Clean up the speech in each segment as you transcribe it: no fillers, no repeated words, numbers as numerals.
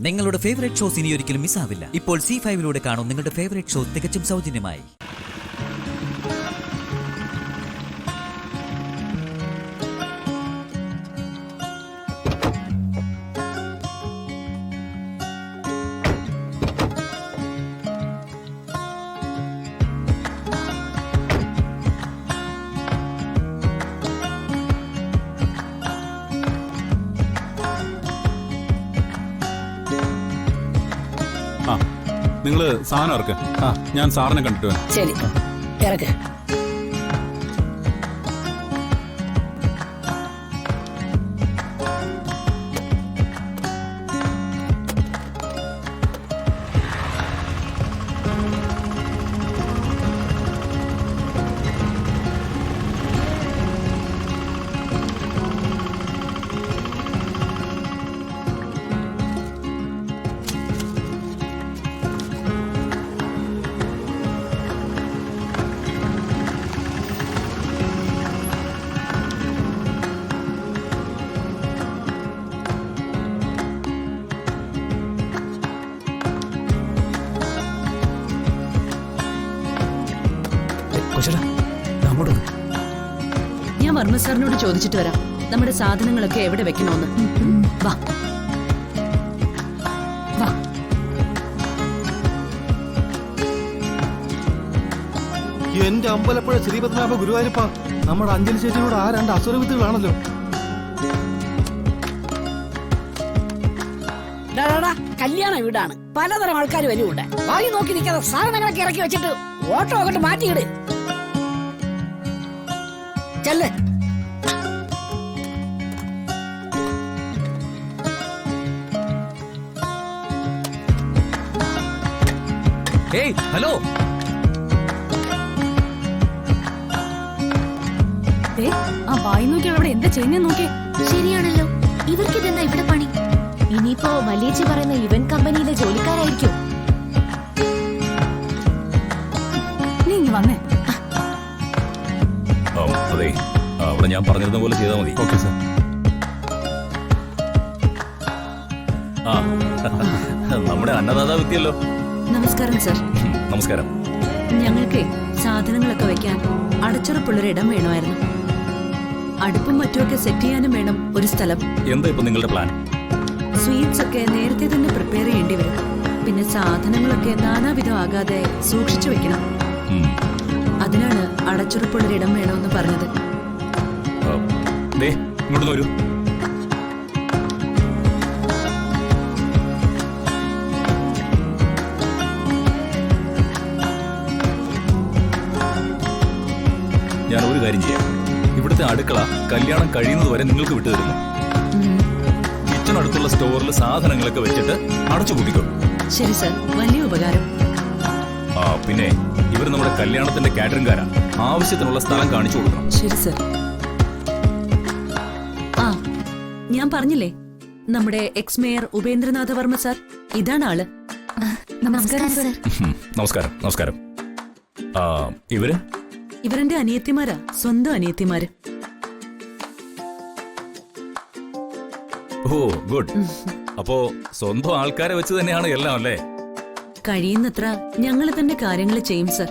നിങ്ങളുടെ favourite shows ഇനി ഒരിക്കലും മിസ്സാവില്ല. ഇപ്പോൾ C5 കാണും നിങ്ങളുടെ ഫേവറേറ്റ് ഷോ തികച്ചും സൗജന്യമായി. നിങ്ങള് സാധനം ഇറക്ക്. ഞാൻ സാറിനെ കണ്ടിട്ട് വരാം. ശരി, ഇറക്ക്. ഞാൻ വർമ്മ സാറിനോട് ചോദിച്ചിട്ട് വരാം നമ്മുടെ സാധനങ്ങളൊക്കെ എവിടെ വെക്കണോന്ന്. വാ വാ. എന്റെ അമ്പലപ്പുഴ ശ്രീപത്മനാഭ ഗുരുവായൂരപ്പ, നമ്മുടെ അഞ്ജലി ചേച്ചിയോട് ആ രണ്ട് അസുരവിത്തുകളാണല്ലോ. കല്യാണ വീടാണ്, പലതരം ആൾക്കാർ വരുന്നുണ്ട്. വായി നോക്കി നിൽക്കാതെ സാധനങ്ങളൊക്കെ ഇറക്കി വെച്ചിട്ട് ഓട്ടോ അങ്ങോട്ട് മാറ്റിയിട്. ചെല്ല്. Hey, hello. ആ വായി നോക്കി അവിടെ എന്താ ചെയ്യുന്നേ നോക്കിയേ. ശരിയാണല്ലോ, ഇവർക്ക് ഇതെന്താ ഇവിടെ പണി? ഇനിയിപ്പോ മല്ലിയേച്ചി പറയുന്ന ഇവന്റ് കമ്പനിയിലെ ജോലിക്കാരായിരിക്കും. നീ ഇങ്ങ് വന്നേ. അതെ, അവിടെ ഞാൻ പറഞ്ഞിരുന്ന പോലെ ചെയ്താൽ മതി. Okay sir. നമ്മുടെ അന്നദാതാവ് എത്തിയല്ലോ. നമസ്കാരം സർ. നമസ്കാരം. ഞങ്ങൾക്ക് സാധനങ്ങളൊക്കെ വെക്കാൻ അടച്ചുറപ്പുള്ളൊരു ഇടം വേണമായിരുന്നു. അടുപ്പും മറ്റുമൊക്കെ സെറ്റ് ചെയ്യാനും വേണം ഒരു സ്ഥലം. എന്താ ഇപ്പൊ നിങ്ങളുടെ പ്ലാൻ? സ്വീറ്റ്സ് ഒക്കെ നേരത്തെ തന്നെ പ്രിപ്പയർ ചെയ്യേണ്ടി വരും. പിന്നെ സാധനങ്ങളൊക്കെ നാനാവിധം ആകാതെ സൂക്ഷിച്ചു വെക്കണം. അതിനാണ് അടച്ചുറപ്പുള്ളൊരു ഇടം വേണമെന്ന് പറഞ്ഞത്. ഇങ്ങോട്ട് വരൂ. ഞാൻ ഒരു കാര്യം ചെയ്യാം. ഇവിടുത്തെ അടുക്കള കല്യാണം കഴിയുന്നത് വരെ നിങ്ങൾക്ക് വിട്ടു തരുന്നു. കിച്ചണടുത്തുള്ള സ്റ്റോറിൽ സാധനങ്ങളൊക്കെ വെച്ചിട്ട് അടച്ചു പൂട്ടിക്കോ. ശരി സർ, വലിയ ഉപകാരം. പിന്നെ ഇവർ നമ്മുടെ കല്യാണത്തിന്റെ കാറ്ററിംഗുകാരാ. ആവശ്യത്തിനുള്ള സ്ഥലം കാണിച്ചു കൊടുക്കണം. ശരി സർ. ആ, ഞാൻ പറഞ്ഞില്ലേ, നമ്മുടെ എക്സ് മേയർ ഉപേന്ദ്രനാഥ വർമ്മ സാർ, ഇതാണ് ആള്. നമസ്കാരം സർ. നമസ്കാരം. നമസ്കാരം. ഇവരെന്റെ അനിയത്തിമാരാ, സ്വന്തം അനിയത്തിമാര്. ഓ ഗുഡ്. അപ്പോ സ്വന്തം ആൾക്കാരെ വെച്ച് തന്നെയാണ് എല്ലാം അല്ലേ? കഴിയുന്നത്ര ഞങ്ങൾ തന്നെ കാര്യങ്ങൾ ചെയ്യും സർ.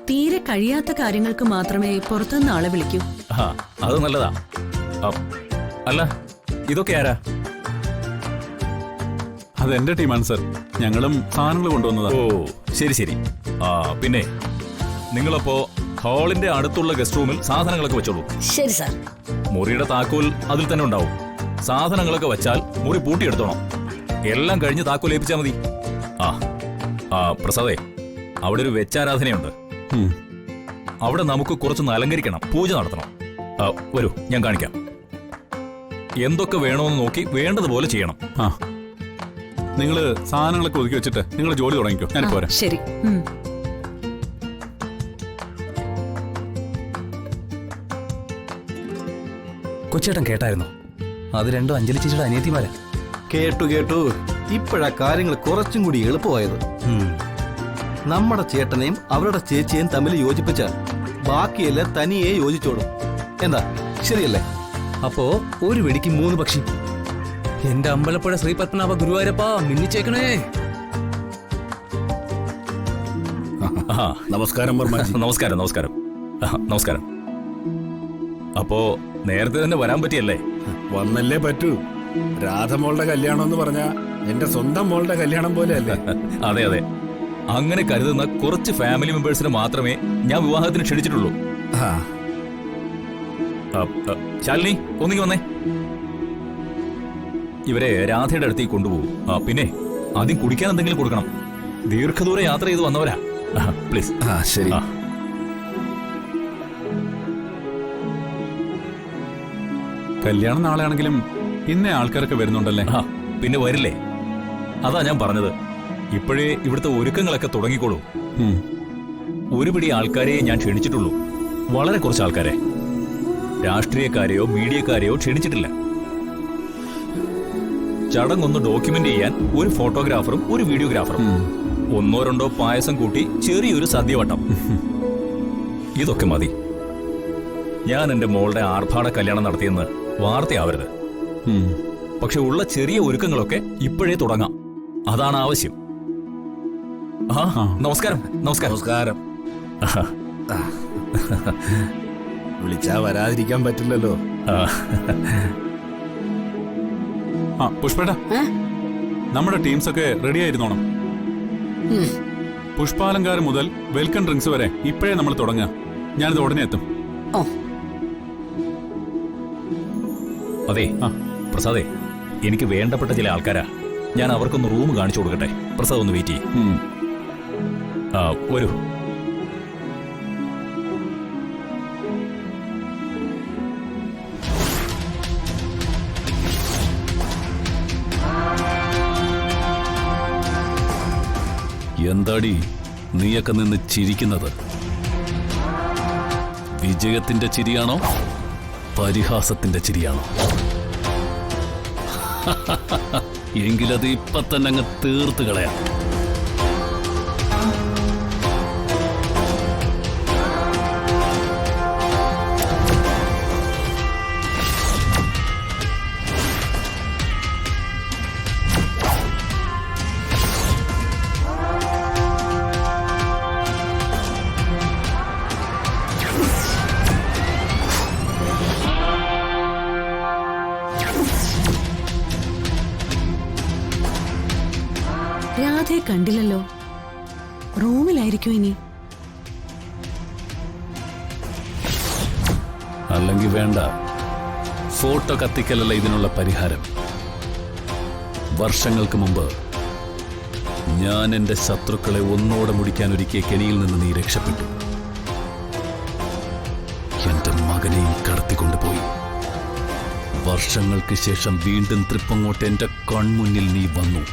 തീരെ കഴിയാത്ത കാര്യങ്ങൾക്ക് മാത്രമേ പുറത്തുനിന്ന് ആളെ വിളിക്കൂ. അത് നല്ലതാ. അല്ല, ഇതൊക്കെ ആരാ? അതെന്റെ ടീമാണ് സാർ. ഞങ്ങളും സാധനങ്ങൾ കൊണ്ടുവന്നതാ. ഓ ശരി ശരി. പിന്നെ നിങ്ങളപ്പോ ഹാളിന്റെ അടുത്തുള്ള ഗസ്റ്റ് റൂമിൽ സാധനങ്ങളൊക്കെ വെച്ചോളൂ. ശരി സാർ. മുറിയുടെ താക്കോൽ അതിൽ തന്നെ ഉണ്ടാവും. സാധനങ്ങളൊക്കെ വെച്ചാൽ മുറി പൂട്ടിയെടുത്തോണം. എല്ലാം കഴിഞ്ഞ് താക്കോൽ ഏൽപ്പിച്ചാൽ മതി. പ്രസാദേ, അവിടെ ഒരു വെച്ചാരാധനയുണ്ട്. അവിടെ നമുക്ക് കുറച്ചൊന്ന് അലങ്കരിക്കണം, പൂജ നടത്തണം. വരൂ, ഞാൻ കാണിക്കാം. എന്തൊക്കെ വേണമെന്ന് നോക്കി വേണ്ടതുപോലെ ചെയ്യണം. നിങ്ങള് സാധനങ്ങളൊക്കെ ഒതുക്കി വെച്ചിട്ട് നിങ്ങൾ ജോലി തുടങ്ങിക്കോ. ഞാൻ പോരാ. ശരി. കൊച്ചേട്ടൻ കേട്ടായിരുന്നു? അത് രണ്ടും അഞ്ജലി ചേച്ചിയുടെ അനിയത്തിമാരാ. കേട്ടു. ഇപ്പോഴാ കാര്യങ്ങൾ കുറച്ചും കൂടി എളുപ്പമായത്. നമ്മുടെ ചേട്ടനെയും അവരുടെ ചേച്ചിയെയും തമ്മിൽ യോജിപ്പിച്ചാൽ ബാക്കിയെല്ലാം തനിയെ യോജിച്ചോടും. എന്താ, ശരിയല്ലേ? അപ്പോ ഒരു വെടിക്ക് 3 പക്ഷി. എന്റെ അമ്പലപ്പുഴ ശ്രീ പത്മനാഭ ഗുരുവായൂരപ്പാ മിന്നിച്ചേക്കണേ. ആ, നമസ്കാരം വർമാജി. നമസ്കാരം നമസ്കാരം നമസ്കാരം. അപ്പോ നേരത്തെ തന്നെ വരാൻ പറ്റിയല്ലേ? വന്നല്ലേ പറ്റൂ. രാധമോളുടെ കല്യാണം എന്ന് പറഞ്ഞാ എന്റെ സ്വന്തം മോളുടെ കല്യാണം പോലെ അല്ലേ? അതെ അതെ, അങ്ങനെ കരുതുന്ന കുറച്ച് ഫാമിലി മെമ്പേഴ്സിനെ മാത്രമേ ഞാൻ വിവാഹത്തിന് ക്ഷണിച്ചിട്ടുള്ളൂ. ആ, ശാലിനി ഒന്നിങ്ങി വന്നേ. ഇവരെ രാധയുടെ അടുത്തേക്ക് കൊണ്ടുപോകും. പിന്നെ ആദ്യം കുടിക്കാൻ എന്തെങ്കിലും കൊടുക്കണം. ദീർഘദൂര യാത്ര ചെയ്ത് വന്നവരാ. പ്ലീസ്. ആ ശരി. കല്യാണം നാളെ ആണെങ്കിലും ഇന്നേ ആൾക്കാരൊക്കെ വരുന്നുണ്ടല്ലേ? പിന്നെ വരില്ലേ? അതാ ഞാൻ പറഞ്ഞത്, ഇപ്പോഴേ ഇവിടുത്തെ ഒരുക്കങ്ങളൊക്കെ തുടങ്ങിക്കോളൂ. ഒരു പിടി ആൾക്കാരെ ഞാൻ ക്ഷണിച്ചിട്ടുള്ളൂ, വളരെ കുറച്ച് ആൾക്കാരെ. രാഷ്ട്രീയക്കാരെയോ മീഡിയക്കാരെയോ ക്ഷണിച്ചിട്ടില്ല. ചടങ്ങൊന്ന് ഡോക്യുമെന്റ് ചെയ്യാൻ ഒരു ഫോട്ടോഗ്രാഫറും ഒരു വീഡിയോഗ്രാഫറും, ഒന്നോ രണ്ടോ പായസം കൂട്ടി ചെറിയൊരു സദ്യവട്ടം, ഇതൊക്കെ മതി. ഞാൻ എന്റെ മോളുടെ ആർഭാട കല്യാണം നടത്തിയെന്ന് വാർത്തയാവരുത്. പക്ഷെ ഉള്ള ചെറിയ ഒരുക്കങ്ങളൊക്കെ ഇപ്പോഴേ തുടങ്ങാം, അതാണ് ആവശ്യം. ആ നമസ്കാരം. നമസ്കാരം. നമസ്കാരം. വിളിച്ചാ വരാതിരിക്കാൻ പറ്റില്ലല്ലോ. ആ പുഷ്പേട്ടാ, നമ്മുടെ ടീംസ് ഒക്കെ റെഡി ആയിരുന്നോണം. പുഷ്പാലങ്കാരം മുതൽ വെൽക്കം ഡ്രിങ്ക്സ് വരെ ഇപ്പോഴേ നമ്മൾ തുടങ്ങുക. ഞാനിത് ഉടനെ എത്തും. അതെ പ്രസാദേ, എനിക്ക് വേണ്ടപ്പെട്ട ചില ആൾക്കാരാ. ഞാൻ അവർക്കൊന്ന് റൂം കാണിച്ചു കൊടുക്കട്ടെ. പ്രസാദ് ഒന്ന് വെയിറ്റ് ചെയ്യും. വരൂ. എന്താടി നീയൊക്കെ നിന്ന് ചിരിക്കുന്നത്? വിജയത്തിന്റെ ചിരിയാണോ പരിഹാസത്തിന്റെ ചിരിയാണോ? എങ്കിലത് ഇപ്പൊ തന്നെ അങ്ങ് തീർത്ത് കളയാം. രാധയെ കണ്ടില്ലല്ലോ. റൂമിലായിരിക്കും ഇനി. അല്ലെങ്കിൽ വേണ്ട, ഫോട്ടോ കത്തിക്കലല്ല ഇതിനുള്ള പരിഹാരം. വർഷങ്ങൾക്ക് മുമ്പ് ഞാൻ എന്റെ ശത്രുക്കളെ ഒന്നോടെ മുടിക്കാൻ ഒരുക്കിയ കെണിയിൽ നിന്ന് നീ രക്ഷപ്പെട്ടു. എന്റെ മകനെയും കടത്തിക്കൊണ്ടുപോയി. വർഷങ്ങൾക്ക് ശേഷം വീണ്ടും തൃപ്പങ്ങോട്ട് എന്റെ കൺമുന്നിൽ നീ വന്നു.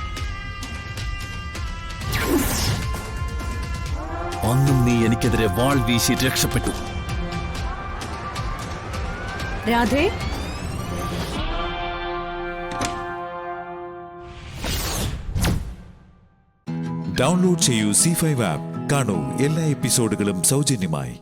അന്നും നീ എനിക്കെതിരെ വാൾ വീശി രക്ഷപ്പെട്ടു. രാധേ, ഡൗൺലോഡ് ചെയ്യൂ C5 ആപ്പ്. കാണൂ എല്ലാ എപ്പിസോഡുകളും സൗജന്യമായി.